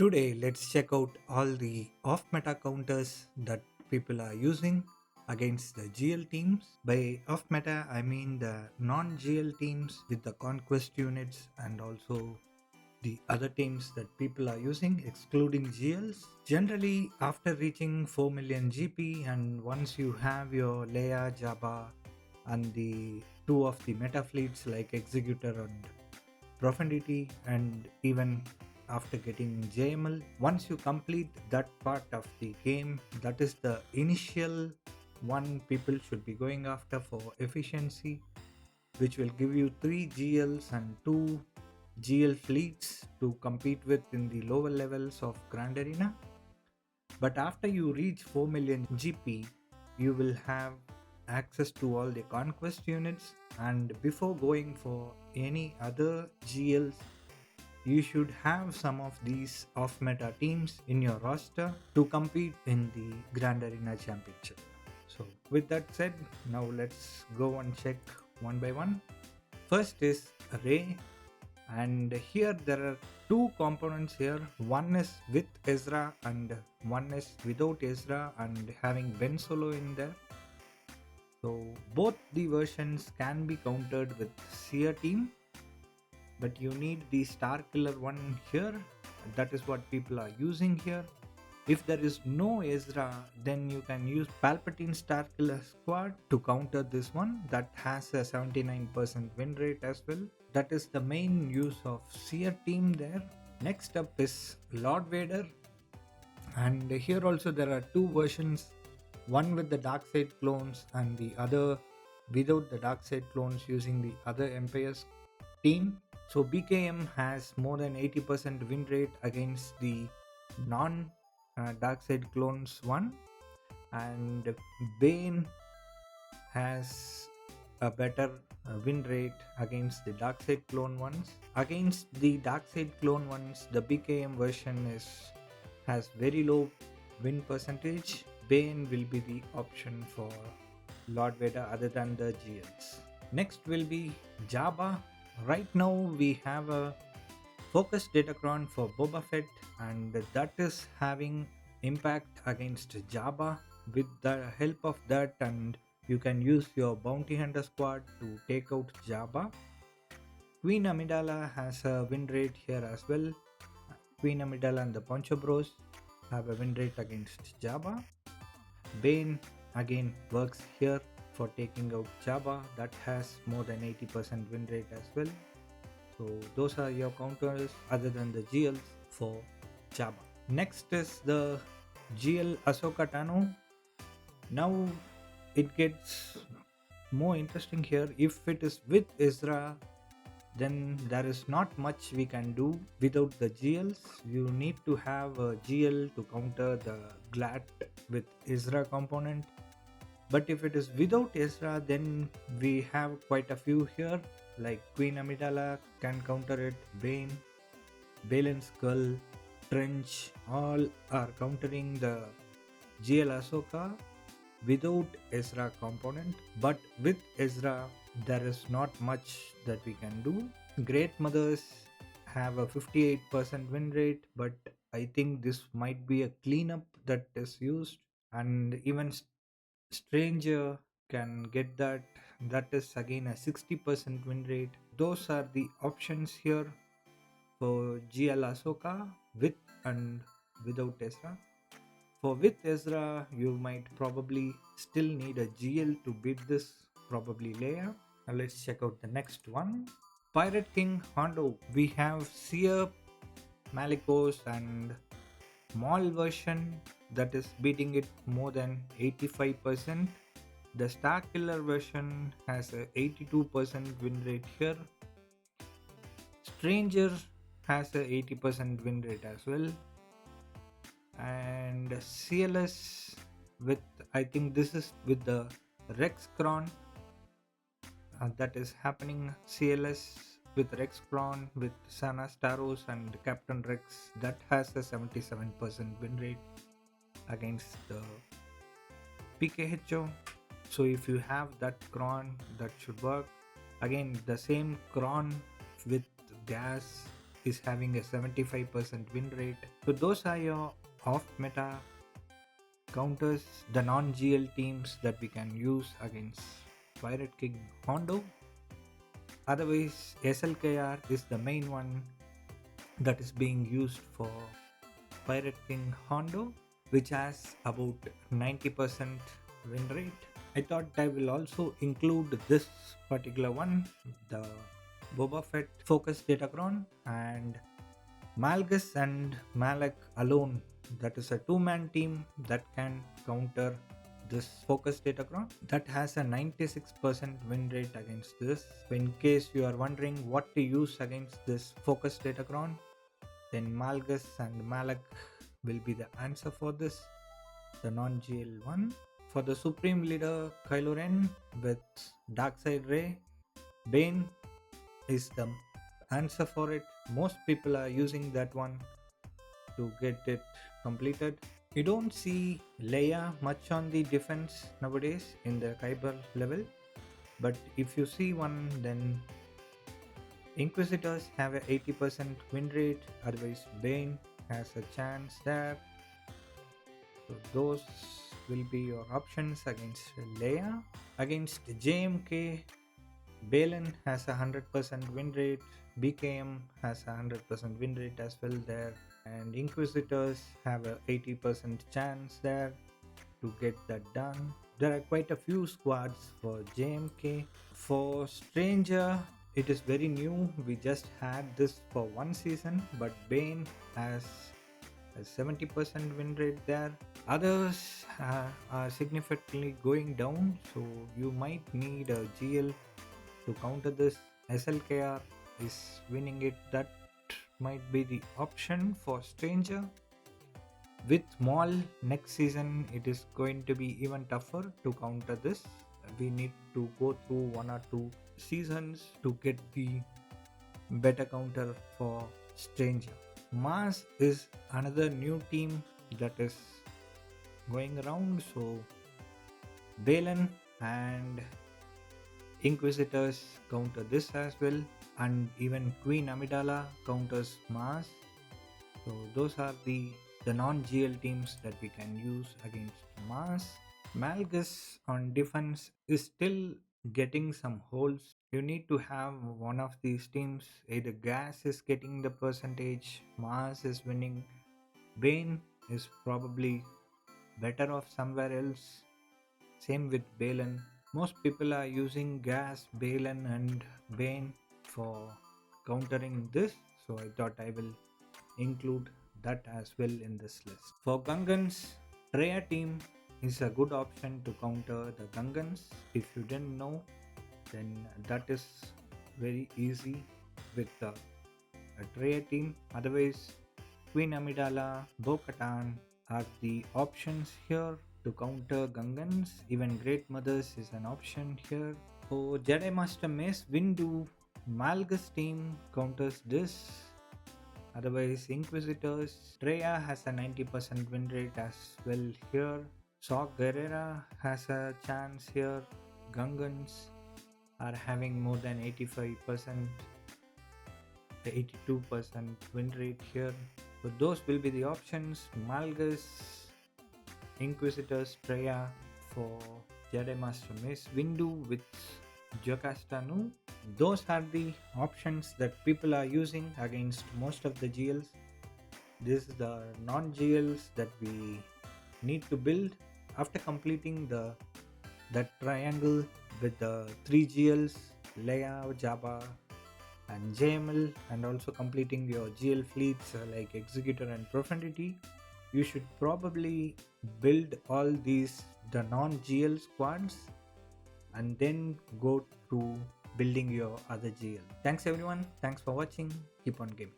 Today, let's check out all the off-meta counters that people are using against the GL teams. By off-meta, I mean the non-GL teams with the conquest units and also the other teams that people are using, excluding GLs. Generally, after reaching 4 million GP and once you have your Leia, Jabba, and the two of the meta fleets like Executor and Profundity, and even after getting JML, once you complete that part of the game, that is the initial one people should be going after for efficiency, which will give you 3 GLs and 2 GL fleets to compete with in the lower levels of Grand Arena. But after you reach 4 million GP, you will have access to all the conquest units, and before going for any other GLs, you should have some of these off meta teams in your roster to compete in the Grand Arena Championship. So, with that said, now let's go and check one by one. First is Ray, and here there are two components here. One is with Ezra and one is without Ezra and having Ben Solo in there. So both the versions can be countered with Seer team, but you need the Star Killer one here. That is what people are using here. If there is no Ezra, then you can use Palpatine Star Killer squad to counter this one that has a 79% win rate as well. That is the main use of Seer team there. Next up is Lord Vader, and here also there are two versions, one with the dark side clones and the other without the dark side clones using the other Empire's team. So BKM has more than 80% win rate against the non dark side clones one, and Bane has a better win rate against the dark side clone ones. Against the dark side clone ones, the BKM version has very low win percentage. Bane will be the option for Lord Vader other than the GLs. Next will be Jabba. Right now we have a focused Datacron for Boba Fett, and that is having impact against Jabba. With the help of that, and you can use your bounty hunter squad to take out Jabba. Queen Amidala has a win rate here as well. Queen Amidala and the Poncho Bros have a win rate against Jabba. Bane again works here for taking out Jabba, that has more than 80% win rate as well. So those are your counters other than the GLs for Jabba. Next is the GL Ahsoka Tano. Now it gets more interesting here. If it is with Ezra, then there is not much we can do without the GLs. You need to have a GL to counter the GLAT with Ezra component. But if it is without Ezra, then we have quite a few here, like Queen Amidala can counter it, Bane, Balin's Skull, Trench, all are countering the GL Ahsoka without Ezra component. But with Ezra, there is not much that we can do. Great Mothers have a 58% win rate, but I think this might be a cleanup that is used, and even Stranger can get that. That is again a 60% win rate. Those are the options here for GL Ahsoka with and without Ezra. For with Ezra, you might probably still need a GL to beat this, probably Leia. Now let's check out the next one. Pirate King Hondo. We have Seer, Malicos, and Maul version that is beating it more than 85%. The Star Killer version has a 82% win rate here. Stranger has a 80% win rate as well. And CLS with, I think this is with the Rex Cron that is happening. CLS with Rex Cron, with Sana Staros and Captain Rex, that has a 77% win rate against the PKHO. So if you have that Cron, that should work. Again, the same Cron with gas is having a 75% win rate. So those are your off meta counters, the non-GL teams that we can use against Pirate King Hondo. Otherwise, SLKR is the main one that is being used for Pirate King Hondo, which has about 90% win rate. I thought I will also include this particular one, the Boba Fett Focus Datacron, and Malgus and Malak alone. That is a two-man team that can counter this Focus Datacron. That has a 96% win rate against this. So in case you are wondering what to use against this Focus Datacron, then Malgus and Malak will be the answer for this, the non-GL one. For the Supreme Leader Kylo Ren with Darkseid Ray, Bane is the answer for it. Most people are using that one to get it completed. You don't see Leia much on the defense nowadays in the Kyber level, but if you see one, then Inquisitors have a 80% win rate, otherwise Bane has a chance there. So those will be your options against Leia. Against JMK, Balin has a 100% win rate, BKM has a 100% win rate as well there, and Inquisitors have a 80% chance there to get that done. There are quite a few squads for JMK. For Stranger, it is very new. We just had this for one season, but Bane has a 70% win rate there. Others are significantly going down, so you might need a GL to counter this. SLKR is winning it. That might be the option for Stranger. With Maul next season, it is going to be even tougher to counter this. We need to go through one or two seasons to get the better counter for Stranger. Mars is another new team that is going around, so Balin and Inquisitors counter this as well, and even Queen Amidala counters Mars. So those are the non-GL teams that we can use against Mars. Malgus on defense is still getting some holes. You need to have one of these teams. Either Gas is getting the percentage, Mars is winning, Bane is probably better off somewhere else. Same with Balin. Most people are using Gas, Balin and Bane for countering this, so I thought I will include that as well in this list. For Gungans, Rhea team is a good option to counter the Gungans. If you didn't know, then that is very easy with a Rhea team. Otherwise, Queen Amidala, Bo-Katan are the options here to counter Gungans. Even Great Mothers is an option here. For Jedi Master Mace Windu, Malgus team counters this. Otherwise, Inquisitors, Treya has a 90% win rate as well here. Saw Gerrera has a chance here. Gungans are having more than 85%, 82% win rate here. So those will be the options. Malgus, Inquisitors, Treya for Jedi Master Mace Windu with Ahsoka Tano. Those are the options that people are using against most of the GLs. This is the non-GLs that we need to build after completing that triangle with the 3 GLs, Leia, Jabba and JML, and also completing your GL fleets like Executor and Profundity. You should probably build all these the non-GL squads and then go to building your other GL. Thanks everyone. Thanks for watching. Keep on gaming.